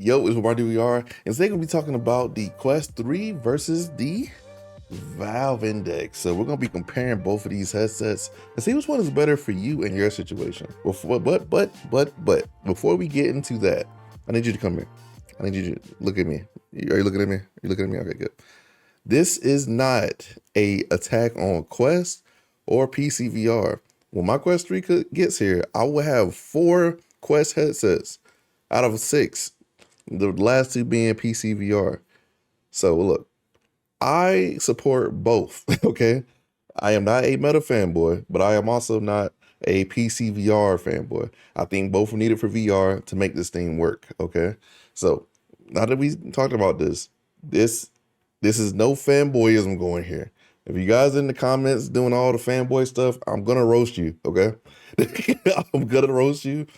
Yo, it's MartydudeVR, and today we're gonna be talking about the Quest 3 versus the Valve Index. So we're gonna be comparing both of these headsets and see which one is better for you in your situation. But before we get into that, I need you to come here. I need you to look at me. Are you looking at me? Are you looking at me? Okay, good. This is not a attack on Quest or PSVR. When my Quest 3 gets here, I will have 4 Quest headsets out of 6. The last 2 being PSVR. So look, I support both, okay? I am not a Meta fanboy, but I am also not a PSVR fanboy. I think both are needed for VR to make this thing work, okay? So now that we talked about this is no fanboyism going here. If you guys in the comments doing all the fanboy stuff, I'm gonna roast you, okay? I'm gonna roast you,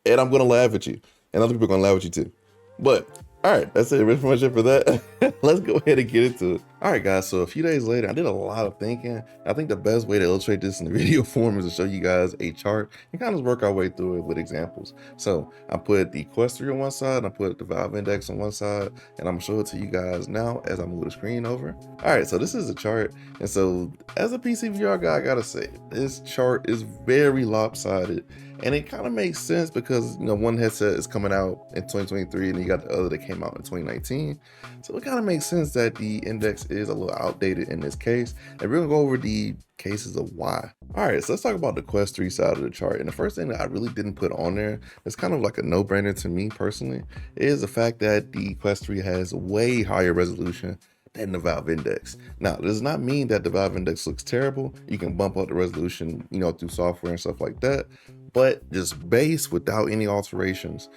and I'm gonna laugh at you, and other people are gonna laugh at you too. But all right, that's it. Pretty much it for that. Let's go ahead and get into it. All right, guys. So a few days later, I did a lot of thinking. I think the best way to illustrate this in the video form is to show you guys a chart and kind of work our way through it with examples. So I put the Quest 3 on one side, and I put the Valve Index on one side, and I'm gonna show it to you guys now as I move the screen over. All right, so this is a chart, and so as a PSVR guy, I gotta say this chart is very lopsided. And it kind of makes sense because, you know, one headset is coming out in 2023 and you got the other that came out in 2019. So it kind of makes sense that the index is a little outdated in this case. And we're gonna go over the cases of why. All right, so let's talk about the Quest 3 side of the chart. And the first thing that I really didn't put on there, it's kind of like a no-brainer to me personally, is the fact that the Quest 3 has way higher resolution than the Valve Index. Now, this does not mean that the Valve Index looks terrible. You can bump up the resolution, you know, through software and stuff like that. But just base without any alterations,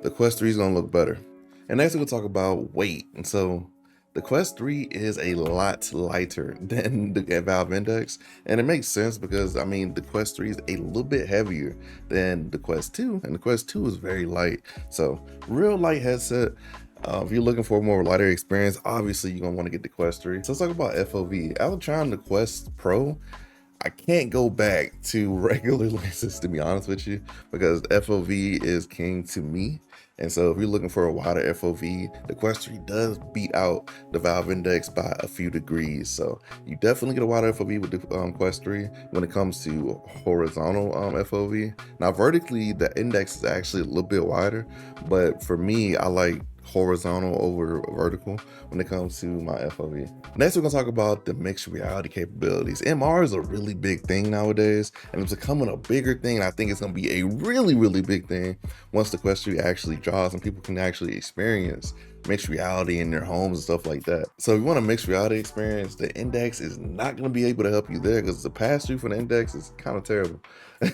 the Quest 3 is gonna look better. And next we'll talk about weight. And so the Quest 3 is a lot lighter than the Valve Index. And it makes sense because, I mean, the Quest 3 is a little bit heavier than the Quest 2. And the Quest 2 is very light. So real light headset. If you're looking for a more lighter experience, obviously you're gonna wanna get the Quest 3. So let's talk about FOV. After trying the Quest Pro, I can't go back to regular lenses, to be honest with you, because FOV is king to me. And so if you're looking for a wider FOV, the Quest 3 does beat out the Valve Index by a few degrees. So you definitely get a wider FOV with the Quest 3 when it comes to horizontal FOV. Now vertically, the index is actually a little bit wider, but for me, I like horizontal over vertical when it comes to my FOV. Next, we're gonna talk about the mixed reality capabilities. MR is a really big thing nowadays, and it's becoming a bigger thing. And I think it's gonna be a really big thing once the Quest 3 actually draws and people can actually experience mixed reality in their homes and stuff like that. So if you want a mixed reality experience, the Index is not gonna be able to help you there because the pass-through for the Index is kind of terrible,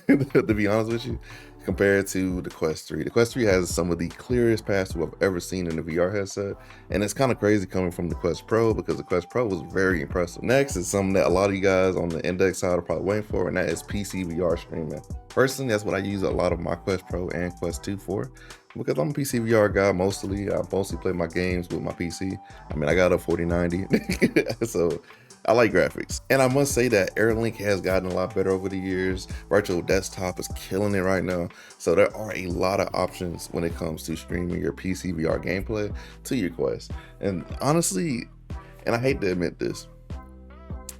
to be honest with you, compared to the Quest 3. The Quest 3 has some of the clearest pass-through I've ever seen in a VR headset, and it's kind of crazy coming from the Quest Pro because the Quest Pro was very impressive. Next is something that a lot of you guys on the Index side are probably waiting for, and that is PSVR streaming. Personally, that's what I use a lot of my Quest Pro and Quest 2 for, because I'm a PSVR guy mostly. I mostly play my games with my PC. I mean, I got a 4090, so I like graphics. And I must say that AirLink has gotten a lot better over the years. Virtual Desktop is killing it right now. So there are a lot of options when it comes to streaming your PSVR gameplay to your Quest. And honestly, and I hate to admit this,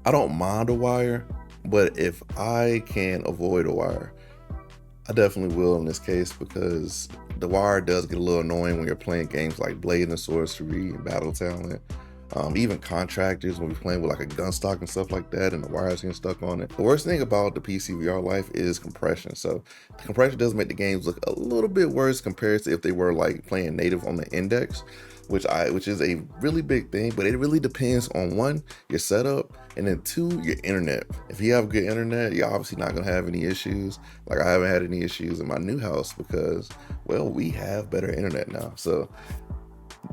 I don't mind a wire, but if I can avoid a wire, I definitely will in this case, because the wire does get a little annoying when you're playing games like Blade and Sorcery and Battle Talent. Even contractors, when we're playing with like a gun stock and stuff like that and the wires getting stuck on it. The worst thing about the PSVR life is compression. So the compression does make the games look a little bit worse compared to if they were like playing native on the Index, which is a really big thing, but it really depends on, one, your setup, and then two, your internet. If you have good internet, you're obviously not gonna have any issues. Like I haven't had any issues in my new house because, well, we have better internet now. So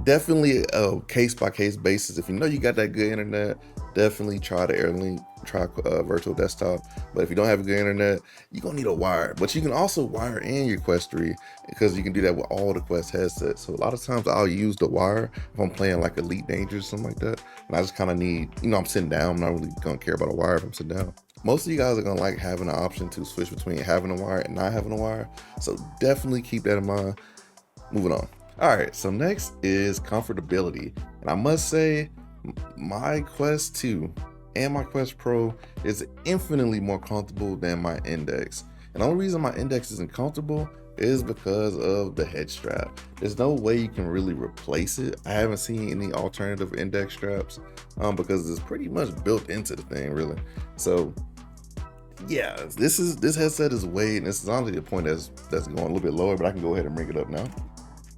definitely a case-by-case basis. If you know you got that good internet, definitely try the AirLink, try Virtual Desktop. But if you don't have good internet, you're gonna need a wire. But you can also wire in your Quest 3 because you can do that with all the Quest headsets. So a lot of times I'll use the wire if I'm playing like Elite Dangerous or something like that. And I just kind of need, you know, I'm sitting down, I'm not really gonna care about a wire if I'm sitting down. Most of you guys are gonna like having an option to switch between having a wire and not having a wire. So definitely keep that in mind. Moving on. All right, so next is comfortability. And I must say, my Quest 2 and my Quest Pro is infinitely more comfortable than my Index. And the only reason my Index isn't comfortable is because of the head strap. There's no way you can really replace it. I haven't seen any alternative Index straps because it's pretty much built into the thing, really. So yeah, this headset is way, and this is honestly the point that's going a little bit lower, but I can go ahead and bring it up now.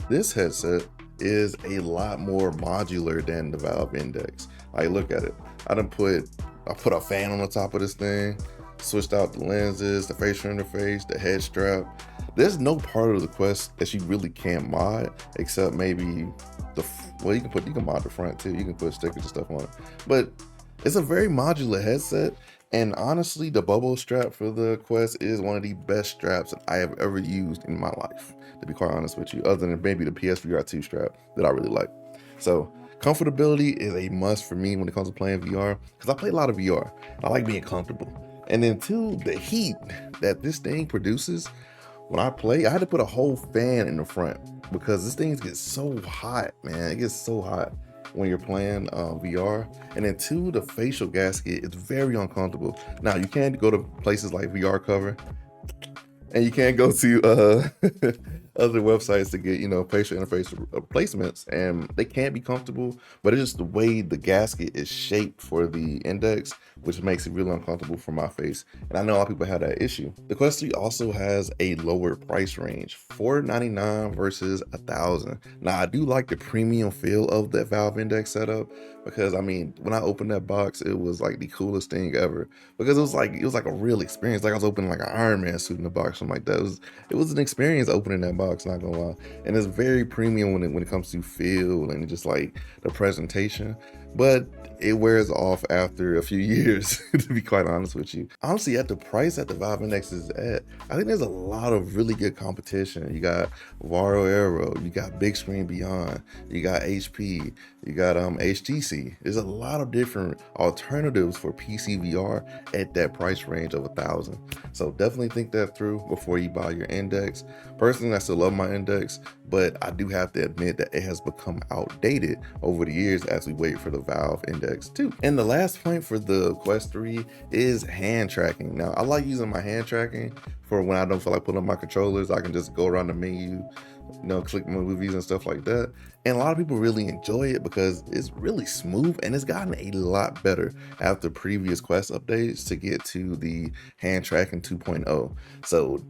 This headset is a lot more modular than the Valve Index. Like, look at it. I put a fan on the top of this thing, switched out the lenses, the facial interface, the head strap. There's no part of the Quest that you really can't mod, except maybe you can mod the front too. You can put stickers and stuff on it. But it's a very modular headset. And honestly, the bubble strap for the Quest is one of the best straps that I have ever used in my life, to be quite honest with you, other than maybe the PSVR 2 strap that I really like. So comfortability is a must for me when it comes to playing VR, because I play a lot of VR. I like being comfortable. And then two, the heat that this thing produces when I play, I had to put a whole fan in the front because this thing gets so hot, man. It gets so hot when you're playing VR. And then two, the facial gasket is very uncomfortable. Now, you can't go to places like VR Cover, and you can't go to other websites to get, facial interface replacements, and they can't be comfortable, but it's just the way the gasket is shaped for the Index, which makes it really uncomfortable for my face. And I know a lot of people have that issue. The Quest 3 also has a lower price range, $499 versus $1,000. Now, I do like the premium feel of that Valve Index setup, because I mean, when I opened that box, it was like the coolest thing ever, because it was like a real experience. Like I was opening like an Iron Man suit in the box, something like that. It was an experience opening that box, not gonna lie. And it's very premium when it comes to feel and just like the presentation, but it wears off after a few years, to be quite honest with you. Honestly, at the price that the Valve Index is at, I think there's a lot of really good competition. You got Varo Aero, you got Big Screen Beyond, you got HP, you got HTC. There's a lot of different alternatives for PC VR at that price range of $1,000. So definitely think that through before you buy your Index. Personally, I still love my Index, but I do have to admit that it has become outdated over the years as we wait for the Valve Index 2. And the last point for the Quest 3 is hand tracking. Now, I like using my hand tracking for when I don't feel like putting up my controllers. I can just go around the menu, click movies and stuff like that. And a lot of people really enjoy it because it's really smooth, and it's gotten a lot better after previous Quest updates to get to the hand tracking 2.0. So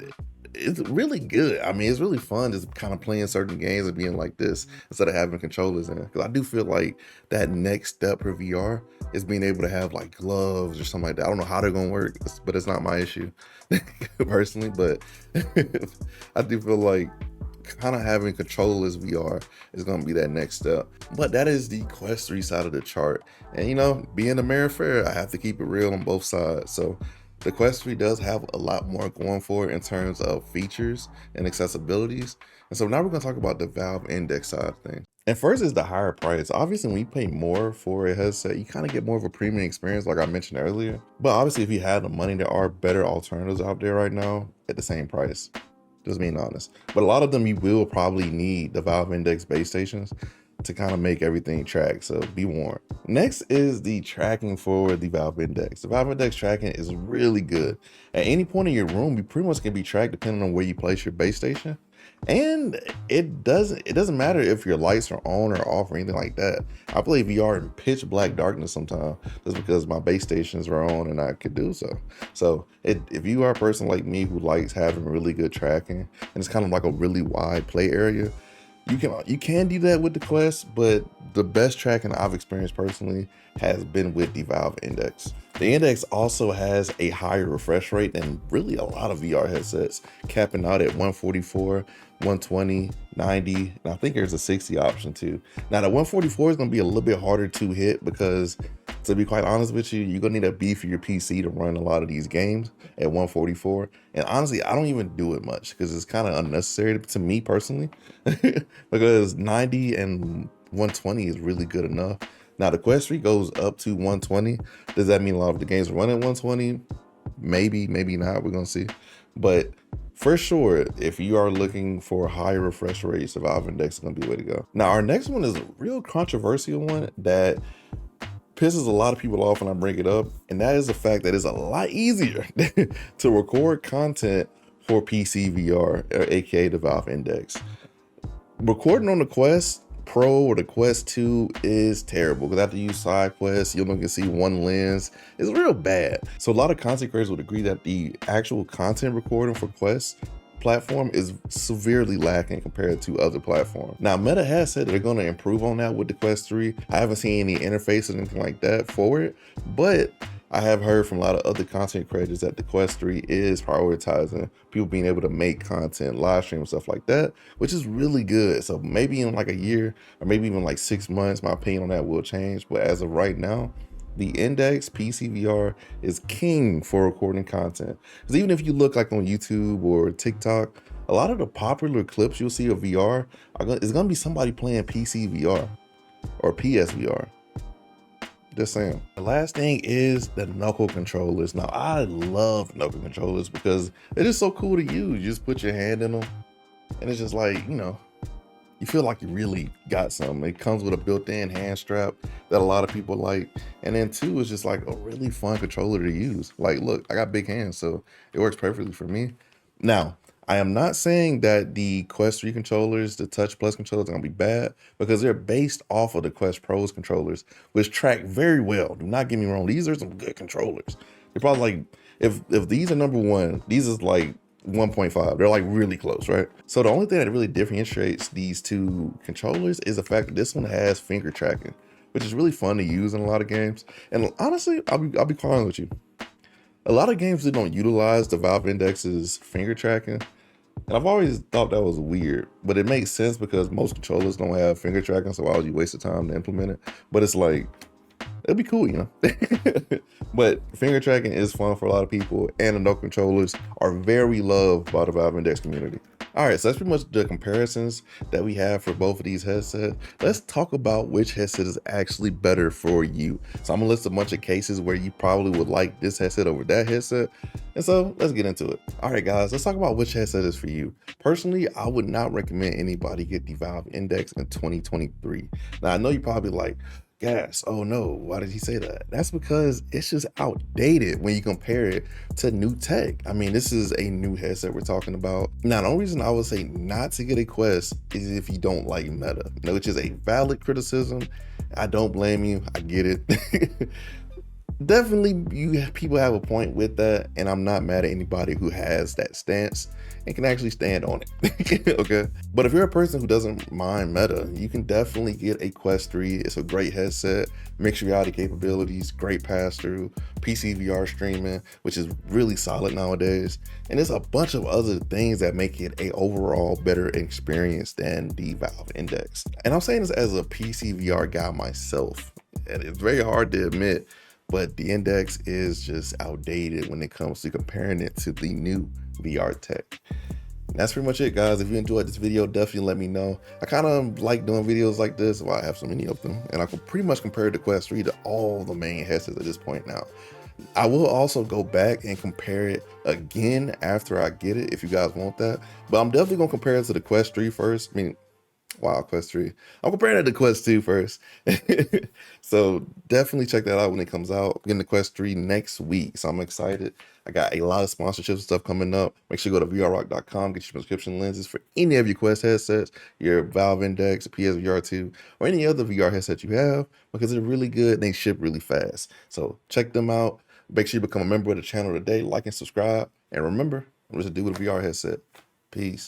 it's really good. I mean, it's really fun just kind of playing certain games and being like this instead of having controllers in it. Because I do feel like that next step for VR is being able to have like gloves or something like that. I don't know how they're gonna work, but it's not my issue personally. But I do feel like kind of having controllers VR is going to be that next step. But that is the Quest 3 side of the chart. And being a Mirror Fair, I have to keep it real on both sides. So the Quest 3 does have a lot more going for it in terms of features and accessibilities. And so now we're going to talk about the Valve Index side of things. And first is the higher price. Obviously, when you pay more for a headset, you kind of get more of a premium experience, like I mentioned earlier. But obviously, if you have the money, there are better alternatives out there right now at the same price. Just being honest. But a lot of them, you will probably need the Valve Index base stations to kind of make everything track, so be warned. Next is the tracking for the Valve Index. The Valve Index tracking is really good. At any point in your room, you pretty much can be tracked depending on where you place your base station. And it doesn't matter if your lights are on or off or anything like that. I play VR in pitch black darkness sometimes just because my base stations are on and I could do so. So if you are a person like me who likes having really good tracking and it's kind of like a really wide play area, you can do that with the Quest, but the best tracking I've experienced personally has been with the Valve Index. The Index also has a higher refresh rate than really a lot of VR headsets, capping out at 144, 120, 90, and I think there's a 60 option too. Now the 144 is going to be a little bit harder to hit because, to be quite honest with you, you're going to need a beefier PC to run a lot of these games at 144. And honestly, I don't even do it much because it's kind of unnecessary to me personally because 90 and 120 is really good enough. Now the Quest 3 goes up to 120. Does that mean a lot of the games run at 120? Maybe, maybe not. We're going to see. But for sure, if you are looking for higher refresh rates, the Valve Index is going to be the way to go. Now, our next one is a real controversial one that pisses a lot of people off when I bring it up, and that is the fact that it's a lot easier to record content for PC VR, aka the Valve Index. Recording on the Quest Pro or the Quest 2 is terrible because I have to use side quests. You only can see one lens. It's real bad. So a lot of content creators would agree that the actual content recording for Quest platform is severely lacking compared to other platforms. Now, Meta has said they're going to improve on that with the Quest 3. I haven't seen any interface or anything like that for it, but I have heard from a lot of other content creators that the Quest 3 is prioritizing people being able to make content, live stream, stuff like that, which is really good. So maybe in like a year or maybe even like 6 months, my opinion on that will change. But as of right now, the Index PC VR is king for recording content. Because even if you look like on YouTube or TikTok, a lot of the popular clips you'll see of VR is going to be somebody playing PC VR or PSVR. Just saying. The last thing is the knuckle controllers. Now, I love knuckle controllers because they're just so cool to use. You just put your hand in them and it's just like, you know, you feel like you really got something. It comes with a built-in hand strap that a lot of people like. And then two, it's just like a really fun controller to use. Like, look, I got big hands, so it works perfectly for me. Now, I am not saying that the Quest 3 controllers, the Touch Plus controllers, are gonna be bad because they're based off of the Quest Pro's controllers, which track very well. Do not get me wrong. These are some good controllers. They're probably like, if these are number one, these is like 1.5. They're like really close, right? So the only thing that really differentiates these two controllers is the fact that this one has finger tracking, which is really fun to use in a lot of games. And honestly, I'll be quite honest with you. A lot of games that don't utilize the Valve Index's finger tracking, and I've always thought that was weird, but it makes sense because most controllers don't have finger tracking, so why would you waste the time to implement it? But it's like, it'd be cool, you know? But finger tracking is fun for a lot of people, and the knuckle controllers are very loved by the Valve Index community. All right, so that's pretty much the comparisons that we have for both of these headsets. Let's talk about which headset is actually better for you. So I'm gonna list a bunch of cases where you probably would like this headset over that headset. And so let's get into it. All right, guys, let's talk about which headset is for you. Personally, I would not recommend anybody get the Valve Index in 2023. Now, I know you're probably like, gas, oh no, why did he say that? That's because it's just outdated when you compare it to new tech. I mean, this is a new headset we're talking about. Now, the only reason I would say not to get a Quest is if you don't like Meta, which is a valid criticism. I don't blame you, I get it. Definitely, people have a point with that, and I'm not mad at anybody who has that stance and can actually stand on it. Okay, but if you're a person who doesn't mind Meta, you can definitely get a Quest 3. It's a great headset, mixed reality capabilities, great pass-through, PC VR streaming, which is really solid nowadays, and there's a bunch of other things that make it a overall better experience than the Valve Index. And I'm saying this as a PC VR guy myself, and it's very hard to admit, but the Index is just outdated when it comes to comparing it to the new VR tech. And that's pretty much it, guys. If you enjoyed this video, definitely let me know. I kind of like doing videos like this, well, I have so many of them, and I can pretty much compare the Quest 3 to all the main headsets at this point now. I will also go back and compare it again after I get it, if you guys want that. But I'm definitely gonna compare it to the Quest 3 first. I mean, wow, Quest 3. I'm comparing it to Quest 2 first. So definitely check that out when it comes out. I'm getting the Quest 3 next week, so I'm excited. I got a lot of sponsorships and stuff coming up. Make sure you go to vrrock.com, get your prescription lenses for any of your Quest headsets, your Valve Index, PSVR 2, or any other VR headset you have, because they're really good and they ship really fast. So check them out. Make sure you become a member of the channel today, like and subscribe. And remember, I'm just a dude with a VR headset. Peace.